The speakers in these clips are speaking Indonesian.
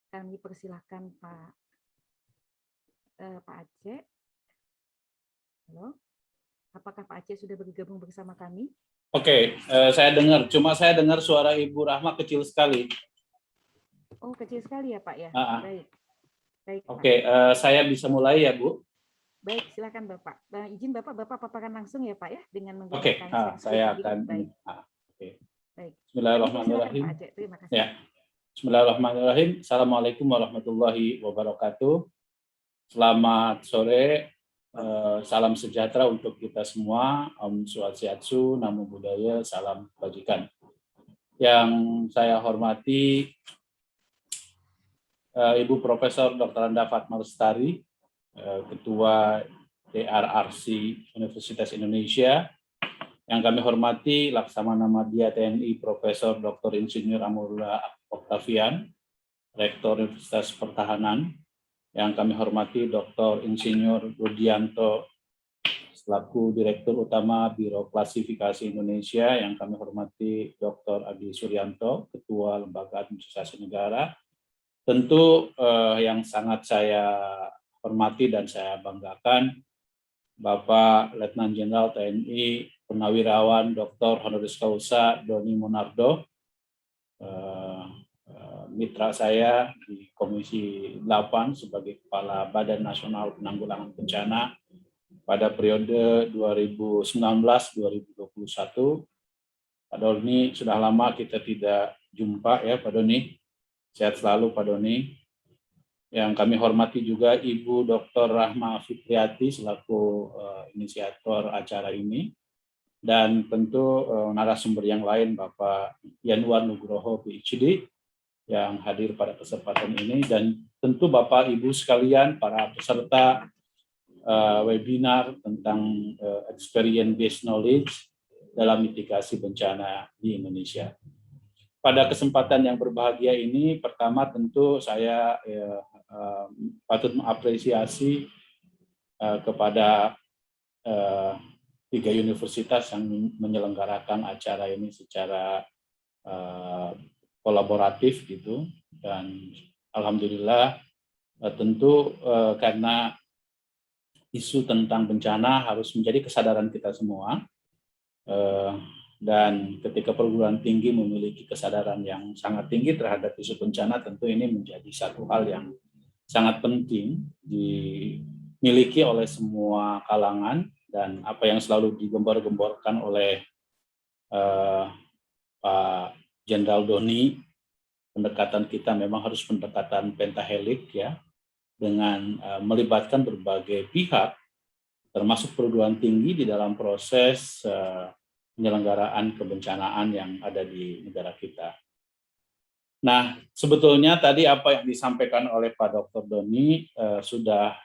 Kami persilahkan Pak Aceh. Halo, apakah Pak Aceh sudah bergabung bersama kami? Oke, saya dengar. Cuma saya dengar suara Ibu Rahma kecil sekali. Oh, kecil sekali ya Pak ya? Baik. Baik, Pak. Oke, saya bisa mulai ya Bu? Baik, silakan Bapak. Izin Bapak paparan langsung ya Pak ya, dengan Oke, menggunakan saya sendiri. akan. Baik. Oke. Baik. Bismillahirrahmanirrahim. Pak Aceh. Terima kasih. Ya. Bismillahirrahmanirrahim. Assalamualaikum warahmatullahi wabarakatuh. Selamat sore. Salam sejahtera untuk kita semua. Om Swastiastu, Namo Buddhaya, salam kebajikan. Yang saya hormati Ibu Profesor Dr. Anda Fatma Lestari, Ketua DRRC Universitas Indonesia. Yang kami hormati Laksamana Madya TNI Profesor Dr. Insinyur Amrullah Octavian, Rektor Universitas Pertahanan. Yang kami hormati Dr. Insinyur Rudianto selaku Direktur Utama Biro Klasifikasi Indonesia. Yang kami hormati Dr. Adi Suryanto, Ketua Lembaga Administrasi Negara. Tentu yang sangat saya hormati dan saya banggakan, Bapak Letnan Jenderal TNI Purnawirawan Dr. Honoris Causa Doni Monardo, mitra saya di Komisi 8 sebagai Kepala Badan Nasional Penanggulangan Bencana pada periode 2019-2021. Pak Doni, sudah lama kita tidak jumpa ya Pak Doni. Sehat selalu Pak Doni. Yang kami hormati juga Ibu Dr. Rahma Fitriati selaku inisiator acara ini. Dan tentu narasumber yang lain Bapak Yanuar Nugroho PhD yang hadir pada kesempatan ini, dan tentu Bapak Ibu sekalian para peserta webinar tentang experience based knowledge dalam mitigasi bencana di Indonesia. Pada kesempatan yang berbahagia ini, pertama tentu saya patut mengapresiasi kepada 3 universitas yang menyelenggarakan acara ini secara kolaboratif gitu, dan alhamdulillah tentu karena isu tentang bencana harus menjadi kesadaran kita semua, dan ketika perguruan tinggi memiliki kesadaran yang sangat tinggi terhadap isu bencana, tentu ini menjadi satu hal yang sangat penting dimiliki oleh semua kalangan, dan apa yang selalu digembor-gemborkan oleh Pak Jenderal Doni, pendekatan kita memang harus pendekatan pentahelik ya, dengan melibatkan berbagai pihak, termasuk perguruan tinggi di dalam proses penyelenggaraan kebencanaan yang ada di negara kita. Nah, sebetulnya tadi apa yang disampaikan oleh Pak Dr. Doni sudah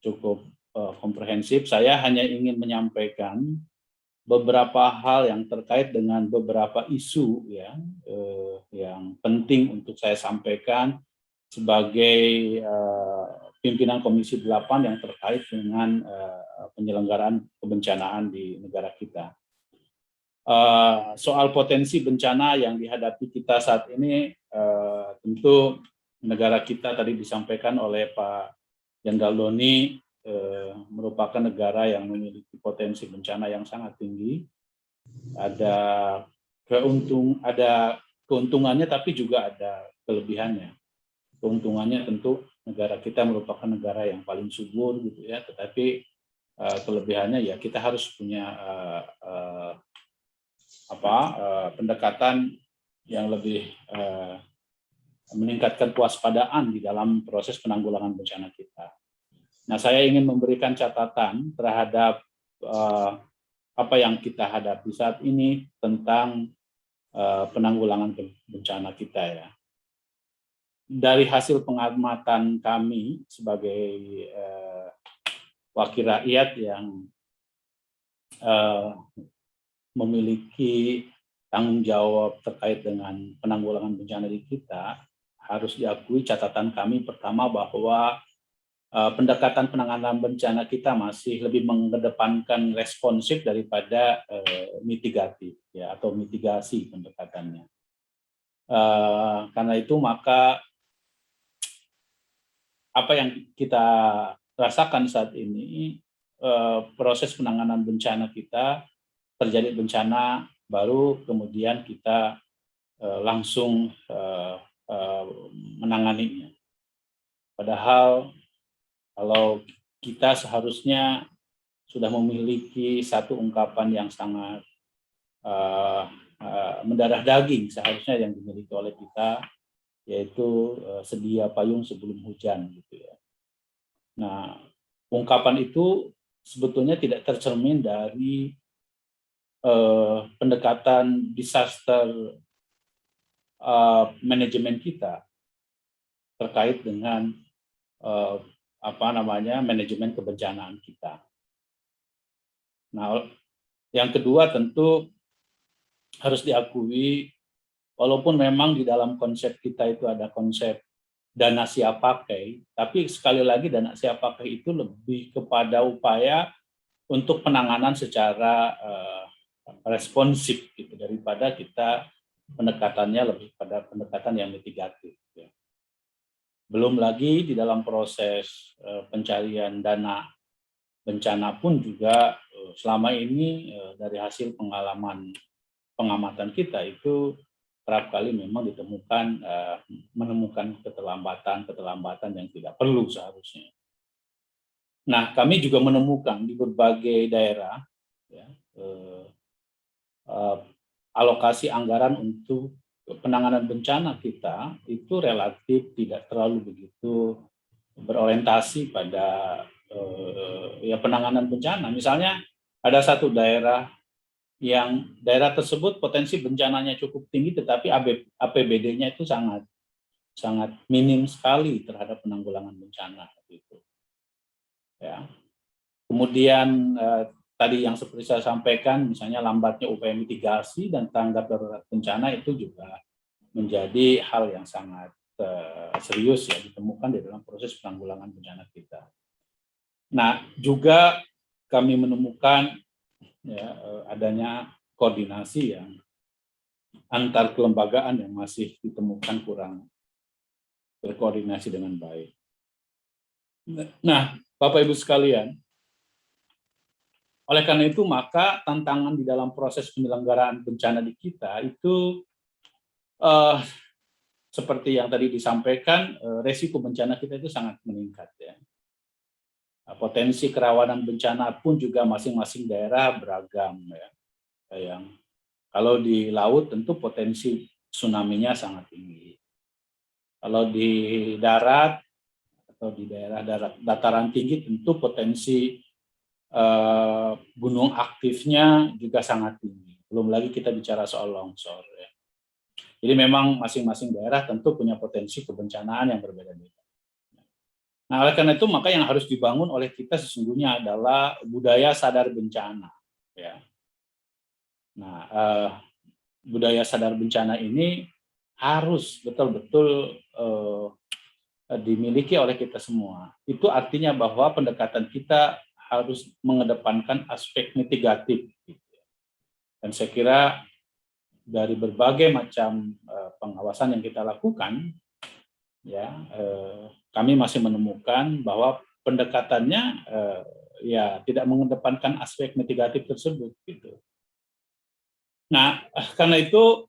cukup komprehensif. Saya hanya ingin menyampaikan beberapa hal yang terkait dengan beberapa isu ya, yang penting untuk saya sampaikan sebagai pimpinan Komisi 8 yang terkait dengan penyelenggaraan kebencanaan di negara kita. Soal potensi bencana yang dihadapi kita saat ini, tentu negara kita tadi disampaikan oleh Pak Jenderal Doni, merupakan negara yang memiliki potensi bencana yang sangat tinggi. Ada keuntungannya, tapi juga ada kelebihannya. Keuntungannya tentu negara kita merupakan negara yang paling subur gitu ya, tetapi kelebihannya ya kita harus punya pendekatan yang lebih meningkatkan kewaspadaan di dalam proses penanggulangan bencana kita. Nah, saya ingin memberikan catatan terhadap apa yang kita hadapi saat ini tentang penanggulangan bencana kita ya. Dari hasil pengamatan kami sebagai wakil rakyat yang memiliki tanggung jawab terkait dengan penanggulangan bencana di kita, harus diakui catatan kami pertama bahwa pendekatan penanganan bencana kita masih lebih mengedepankan responsif daripada mitigatif ya, atau mitigasi pendekatannya. Karena itu maka apa yang kita rasakan saat ini, proses penanganan bencana kita, terjadi bencana baru kemudian kita langsung menanganinya. Padahal kalau kita seharusnya sudah memiliki satu ungkapan yang sangat mendarah daging seharusnya yang dimiliki oleh kita, yaitu sedia payung sebelum hujan gitu ya. Nah, ungkapan itu sebetulnya tidak tercermin dari pendekatan disaster manajemen kita terkait dengan manajemen kebencanaan kita. Nah, yang kedua tentu harus diakui, walaupun memang di dalam konsep kita itu ada konsep dana siap pakai, tapi sekali lagi dana siap pakai itu lebih kepada upaya untuk penanganan secara responsif gitu, daripada kita pendekatannya lebih pada pendekatan yang mitigatif. Ya. Belum lagi di dalam proses pencarian dana bencana pun juga selama ini dari hasil pengalaman pengamatan kita itu kerap kali memang menemukan keterlambatan yang tidak perlu seharusnya. Nah, kami juga menemukan di berbagai daerah ya, alokasi anggaran untuk penanganan bencana kita itu relatif tidak terlalu begitu berorientasi pada penanganan bencana. Misalnya ada satu daerah yang daerah tersebut potensi bencananya cukup tinggi, tetapi APBD-nya itu sangat minim sekali terhadap penanggulangan bencana. Gitu. Ya. Kemudian tadi yang seperti saya sampaikan, misalnya lambatnya upaya mitigasi dan tanggap darurat bencana itu juga menjadi hal yang sangat serius ya ditemukan di dalam proses penanggulangan bencana kita. Nah, juga kami menemukan ya, adanya koordinasi yang antar kelembagaan yang masih ditemukan kurang berkoordinasi dengan baik. Nah, Bapak Ibu sekalian, oleh karena itu maka tantangan di dalam proses penyelenggaraan bencana di kita itu seperti yang tadi disampaikan, resiko bencana kita itu sangat meningkat ya. Potensi kerawanan bencana pun juga masing-masing daerah beragam ya. Yang kalau di laut tentu potensi tsunami-nya sangat tinggi. Kalau di darat atau di daerah dataran tinggi tentu potensi gunung aktifnya juga sangat tinggi. Belum lagi kita bicara soal longsor ya. Jadi memang masing-masing daerah tentu punya potensi kebencanaan yang berbeda-beda. Nah, oleh karena itu maka yang harus dibangun oleh kita sesungguhnya adalah budaya sadar bencana. Ya. Nah, budaya sadar bencana ini harus betul-betul dimiliki oleh kita semua. Itu artinya bahwa pendekatan kita harus mengedepankan aspek mitigatif. Dan saya kira dari berbagai macam pengawasan yang kita lakukan, ya kami masih menemukan bahwa pendekatannya ya tidak mengedepankan aspek mitigatif tersebut gitu. Nah, karena itu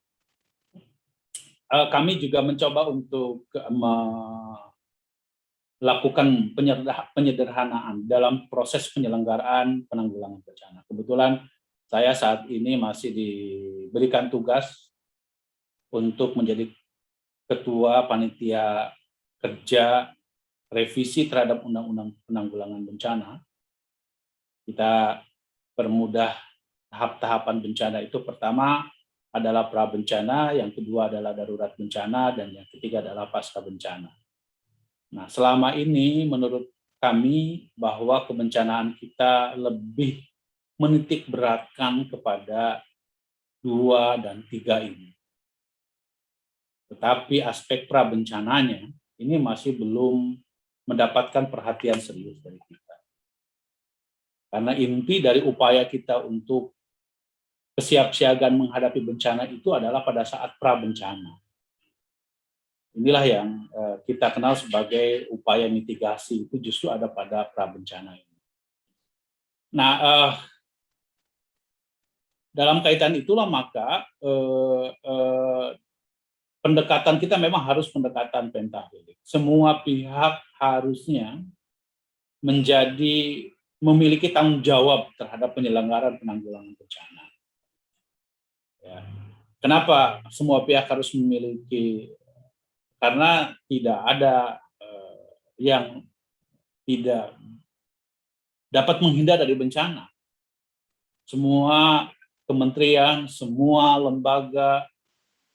kami juga mencoba untuk melakukan penyederhanaan dalam proses penyelenggaraan penanggulangan bencana. Kebetulan saya saat ini masih diberikan tugas untuk menjadi ketua panitia kerja revisi terhadap Undang-Undang Penanggulangan Bencana. Kita permudah tahap-tahapan bencana itu. Pertama adalah pra bencana, yang kedua adalah darurat bencana, dan yang ketiga adalah pasca bencana. Nah, selama ini menurut kami bahwa kebencanaan kita lebih menitik beratkan kepada 2 dan 3 ini. Tetapi aspek pra bencananya ini masih belum mendapatkan perhatian serius dari kita. Karena inti dari upaya kita untuk kesiapsiagaan menghadapi bencana itu adalah pada saat pra bencana. inilah yang kita kenal sebagai upaya mitigasi, itu justru ada pada prabencana ini. Nah, dalam kaitan itulah maka pendekatan kita memang harus pendekatan pentahelik. Semua pihak harusnya memiliki tanggung jawab terhadap penyelenggaraan penanggulangan bencana. Ya. Kenapa semua pihak harus memiliki? Karena tidak ada yang tidak dapat menghindar dari bencana. Semua kementerian, semua lembaga,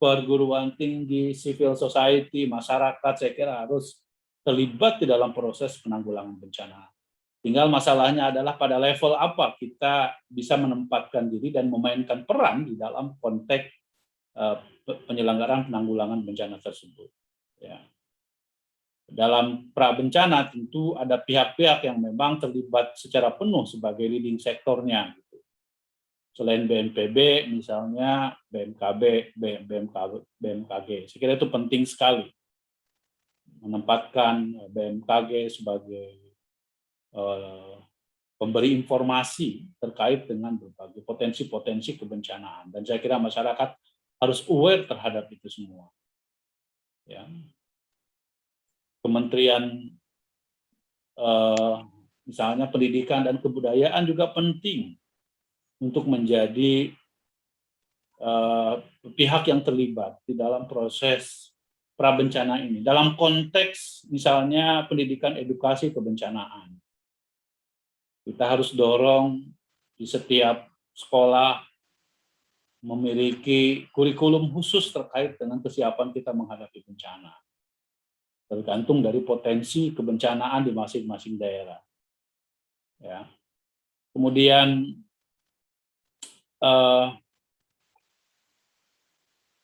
perguruan tinggi, civil society, masyarakat, saya kira harus terlibat di dalam proses penanggulangan bencana. Tinggal masalahnya adalah pada level apa kita bisa menempatkan diri dan memainkan peran di dalam konteks penyelenggaraan penanggulangan bencana tersebut. Ya. Dalam prabencana tentu ada pihak-pihak yang memang terlibat secara penuh sebagai leading sektornya. Selain BNPB, misalnya BMKB, BMKG. Saya kira itu penting sekali menempatkan BMKG sebagai pemberi informasi terkait dengan berbagai potensi-potensi kebencanaan. Dan saya kira masyarakat harus aware terhadap itu semua. Ya. Kementerian misalnya pendidikan dan kebudayaan juga penting untuk menjadi pihak yang terlibat di dalam proses prabencana ini. Dalam konteks misalnya pendidikan edukasi kebencanaan. Kita harus dorong di setiap sekolah memiliki kurikulum khusus terkait dengan kesiapan kita menghadapi bencana. Tergantung dari potensi kebencanaan di masing-masing daerah. Ya. Kemudian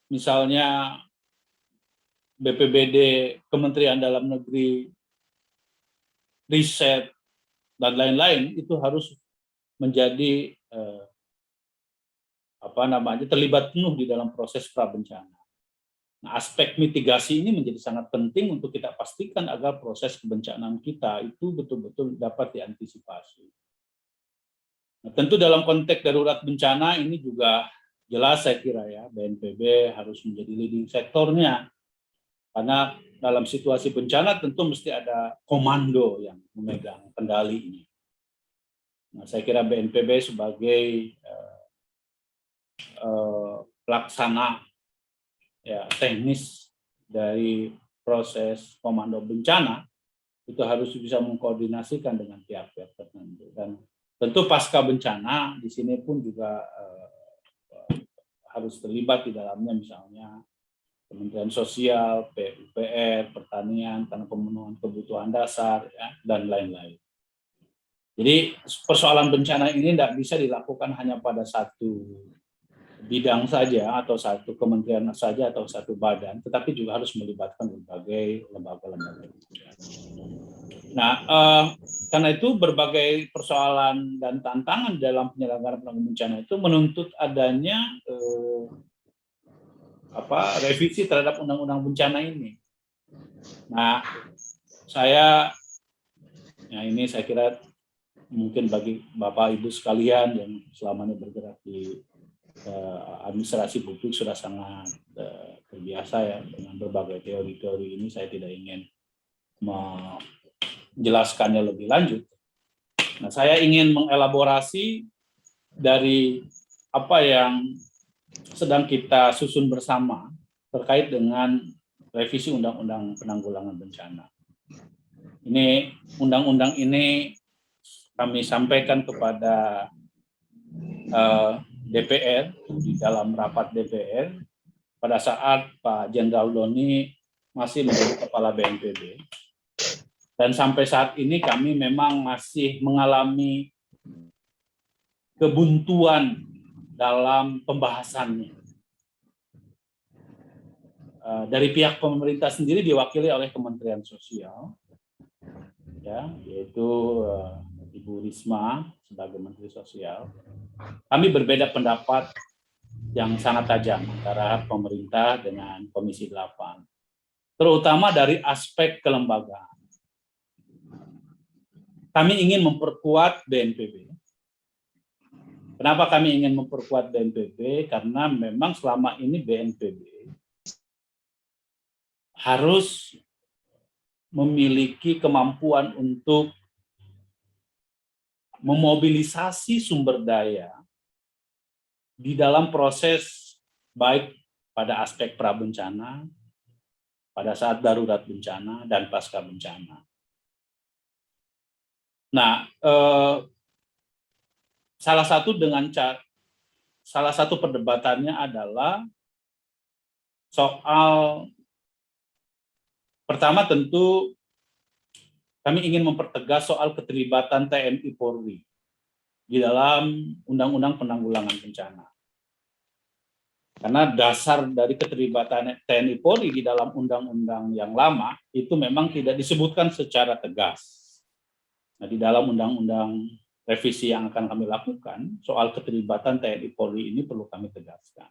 misalnya BPBD, Kementerian Dalam Negeri, riset dan lain-lain itu harus menjadi terlibat penuh di dalam proses prabencana. Nah, aspek mitigasi ini menjadi sangat penting untuk kita pastikan agar proses kebencanaan kita itu betul-betul dapat diantisipasi. Nah, tentu dalam konteks darurat bencana ini juga jelas saya kira ya, BNPB harus menjadi leading sektornya. Karena dalam situasi bencana tentu mesti ada komando yang memegang kendali ini. Nah, saya kira BNPB sebagai pelaksana ya, teknis dari proses komando bencana itu harus bisa mengkoordinasikan dengan pihak-pihak tertentu. Dan tentu pasca bencana di sini pun juga harus terlibat di dalamnya, misalnya Kementerian Sosial, PUPR, Pertanian, karena pemenuhan kebutuhan dasar, ya, dan lain-lain. Jadi persoalan bencana ini tidak bisa dilakukan hanya pada satu bidang saja atau satu kementerian saja atau satu badan, tetapi juga harus melibatkan berbagai lembaga-lembaga. Nah, karena itu berbagai persoalan dan tantangan dalam penyelenggaraan penanggulangan bencana itu menuntut adanya revisi terhadap undang-undang bencana ini. Nah, saya kira mungkin bagi Bapak Ibu sekalian yang selama ini bergerak di administrasi publik sudah sangat terbiasa ya dengan berbagai teori-teori ini. Saya tidak ingin menjelaskannya lebih lanjut. Nah, saya ingin mengelaborasi dari apa yang sedang kita susun bersama terkait dengan revisi Undang-Undang Penanggulangan Bencana. Ini undang-undang ini kami sampaikan kepada DPR di dalam rapat DPR pada saat Pak Jenderal Doni masih menjadi Kepala BNPB. Dan sampai saat ini kami memang masih mengalami kebuntuan dalam pembahasannya. Dari pihak pemerintah sendiri diwakili oleh Kementerian Sosial, ya, yaitu Ibu Risma sebagai Menteri Sosial. Kami berbeda pendapat yang sangat tajam antara pemerintah dengan Komisi 8. terutama dari aspek kelembagaan. Kami ingin memperkuat BNPB. Kenapa kami ingin memperkuat BNPB? Karena memang selama ini BNPB harus memiliki kemampuan untuk memobilisasi sumber daya di dalam proses baik pada aspek prabencana, pada saat darurat bencana, dan pasca bencana. Nah, salah satu perdebatannya adalah soal pertama tentu kami ingin mempertegas soal keterlibatan TNI Polri di dalam Undang-Undang Penanggulangan Bencana. Karena dasar dari keterlibatan TNI Polri di dalam undang-undang yang lama itu memang tidak disebutkan secara tegas. Nah, di dalam undang-undang revisi yang akan kami lakukan, soal keterlibatan TNI Polri ini perlu kami tegaskan.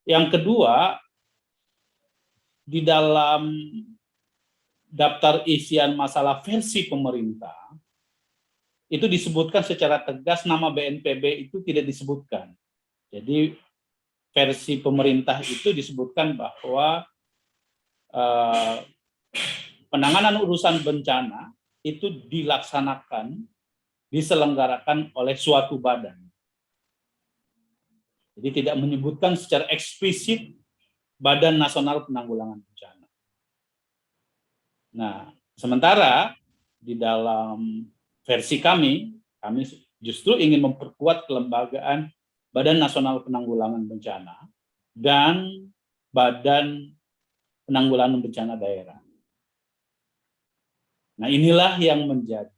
Yang kedua, di dalam daftar isian masalah versi pemerintah, itu disebutkan secara tegas nama BNPB itu tidak disebutkan. Jadi versi pemerintah itu disebutkan bahwa penanganan urusan bencana itu diselenggarakan oleh suatu badan. Jadi tidak menyebutkan secara eksplisit Badan Nasional Penanggulangan Bencana. Nah, sementara di dalam versi kami justru ingin memperkuat kelembagaan Badan Nasional Penanggulangan Bencana dan Badan Penanggulangan Bencana Daerah. Nah, inilah yang menjadi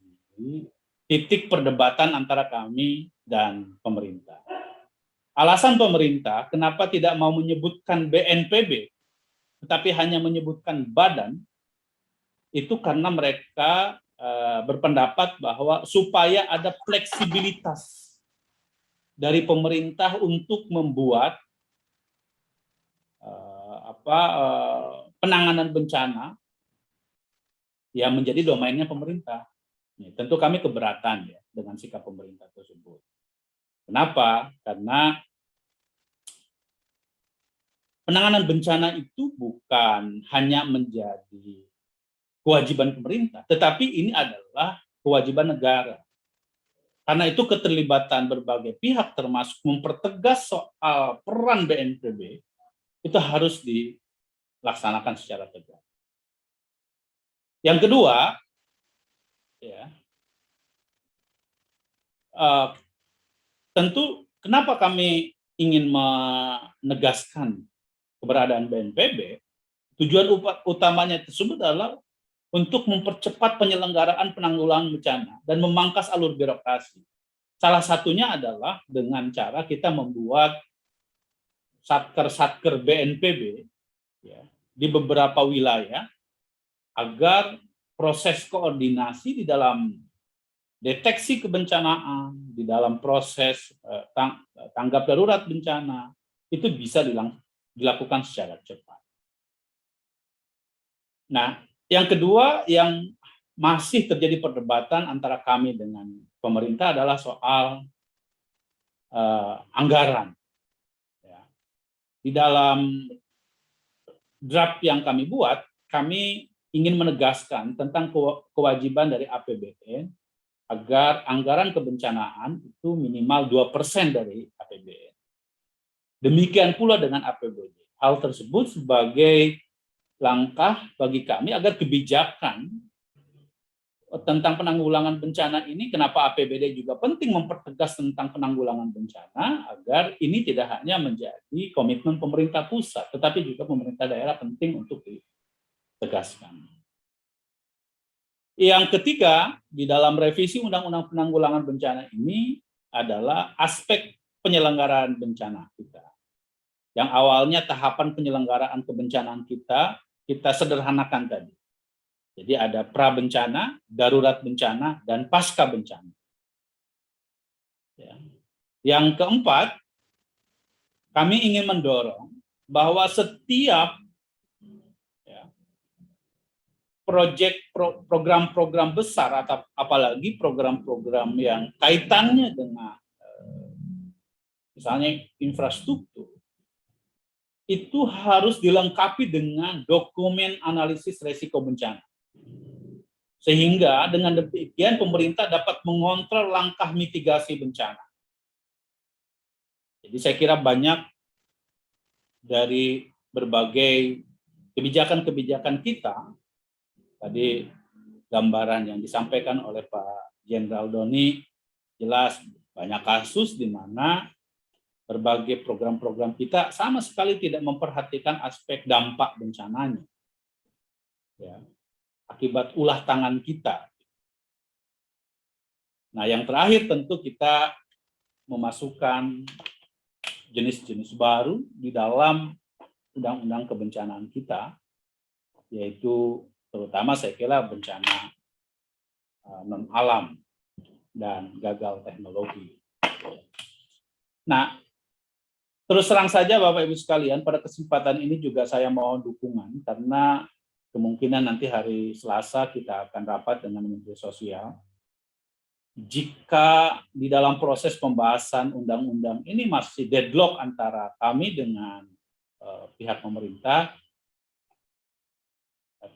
titik perdebatan antara kami dan pemerintah. Alasan pemerintah kenapa tidak mau menyebutkan BNPB, tetapi hanya menyebutkan badan, itu karena mereka berpendapat bahwa supaya ada fleksibilitas dari pemerintah untuk membuat penanganan bencana yang menjadi domainnya pemerintah. Tentu kami keberatan ya dengan sikap pemerintah tersebut. Kenapa? Karena penanganan bencana itu bukan hanya menjadi kewajiban pemerintah, tetapi ini adalah kewajiban negara. Karena itu keterlibatan berbagai pihak termasuk mempertegas soal peran BNPB itu harus dilaksanakan secara tegas. Yang kedua, ya, tentu kenapa kami ingin menegaskan keberadaan BNPB, tujuan utamanya tersebut adalah untuk mempercepat penyelenggaraan penanggulangan bencana dan memangkas alur birokrasi. Salah satunya adalah dengan cara kita membuat satker-satker BNPB ya, di beberapa wilayah agar proses koordinasi di dalam deteksi kebencanaan, di dalam proses tanggap darurat bencana, itu bisa dilakukan secara cepat. Nah, yang kedua yang masih terjadi perdebatan antara kami dengan pemerintah adalah soal anggaran. Ya. Di dalam draft yang kami buat, kami ingin menegaskan tentang kewajiban dari APBN agar anggaran kebencanaan itu minimal 2% dari APBN. Demikian pula dengan APBD. Hal tersebut sebagai langkah bagi kami agar kebijakan tentang penanggulangan bencana ini, kenapa APBD juga penting mempertegas tentang penanggulangan bencana, agar ini tidak hanya menjadi komitmen pemerintah pusat, tetapi juga pemerintah daerah penting untuk ditegaskan. Yang ketiga, di dalam revisi Undang-Undang Penanggulangan Bencana ini adalah aspek penyelenggaraan bencana kita. Yang awalnya tahapan penyelenggaraan kebencanaan kita sederhanakan tadi. Jadi ada pra-bencana, darurat bencana, dan pasca bencana. Ya. Yang keempat, kami ingin mendorong bahwa setiap program-program besar atau apalagi program-program yang kaitannya dengan misalnya infrastruktur, itu harus dilengkapi dengan dokumen analisis resiko bencana. Sehingga dengan demikian pemerintah dapat mengontrol langkah mitigasi bencana. Jadi saya kira banyak dari berbagai kebijakan-kebijakan kita, tadi gambaran yang disampaikan oleh Pak Jenderal Doni, jelas banyak kasus di mana berbagai program-program kita sama sekali tidak memperhatikan aspek dampak bencananya. Ya, akibat ulah tangan kita. Nah, yang terakhir tentu kita memasukkan jenis-jenis baru di dalam undang-undang kebencanaan kita, yaitu terutama saya kira bencana non-alam dan gagal teknologi. Nah, terus terang saja Bapak Ibu sekalian, pada kesempatan ini juga saya mohon dukungan karena kemungkinan nanti hari Selasa kita akan rapat dengan Menteri Sosial. Jika di dalam proses pembahasan undang-undang ini masih deadlock antara kami dengan pihak pemerintah,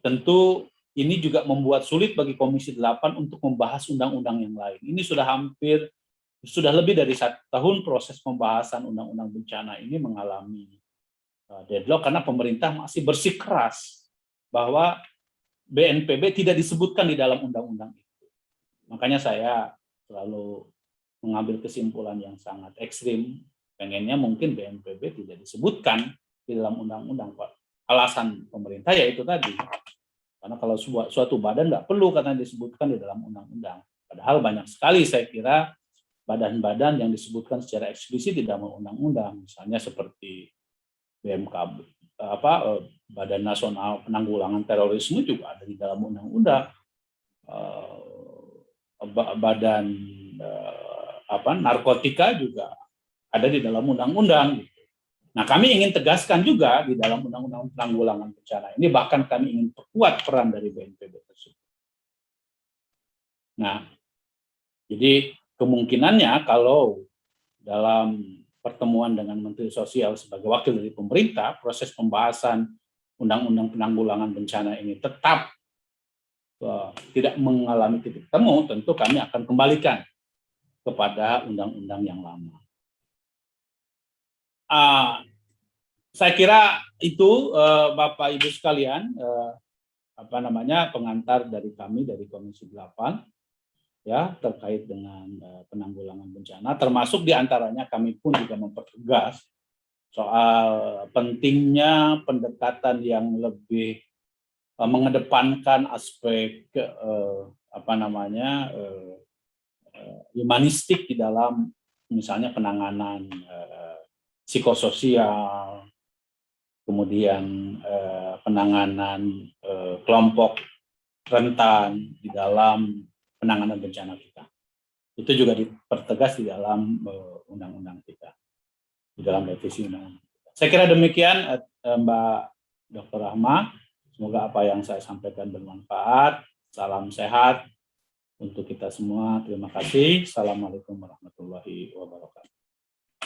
tentu ini juga membuat sulit bagi Komisi 8 untuk membahas undang-undang yang lain. Ini sudah lebih dari 1 tahun proses pembahasan undang-undang bencana ini mengalami deadlock karena pemerintah masih bersikeras bahwa BNPB tidak disebutkan di dalam undang-undang itu. Makanya saya selalu mengambil kesimpulan yang sangat ekstrim, pengennya mungkin BNPB tidak disebutkan di dalam undang-undang. Alasan pemerintah ya itu tadi, karena kalau suatu badan nggak perlu katanya disebutkan di dalam undang-undang. Padahal banyak sekali saya kira badan-badan yang disebutkan secara eksplisit di dalam undang-undang, misalnya seperti BMKB, Badan Nasional Penanggulangan Terorisme juga ada di dalam undang-undang. Badan narkotika juga ada di dalam undang-undang. Nah, kami ingin tegaskan juga di dalam undang-undang penanggulangan bencana ini, bahkan kami ingin perkuat peran dari BNPB tersebut. Nah, jadi kemungkinannya kalau dalam pertemuan dengan Menteri Sosial sebagai wakil dari pemerintah, proses pembahasan undang-undang penanggulangan bencana ini tetap tidak mengalami titik temu, tentu kami akan kembalikan kepada undang-undang yang lama. Saya kira itu Bapak Ibu sekalian pengantar dari kami dari Komisi 8 ya terkait dengan penanggulangan bencana, termasuk diantaranya kami pun juga mempertegas soal pentingnya pendekatan yang lebih mengedepankan aspek humanistik di dalam misalnya penanganan psikososial, kemudian penanganan kelompok rentan di dalam penanganan bencana kita. Itu juga dipertegas di dalam undang-undang kita, di dalam revisi undang-undang kita. Saya kira demikian Mbak Dr. Rahma. Semoga apa yang saya sampaikan bermanfaat. Salam sehat untuk kita semua. Terima kasih. Assalamualaikum warahmatullahi wabarakatuh.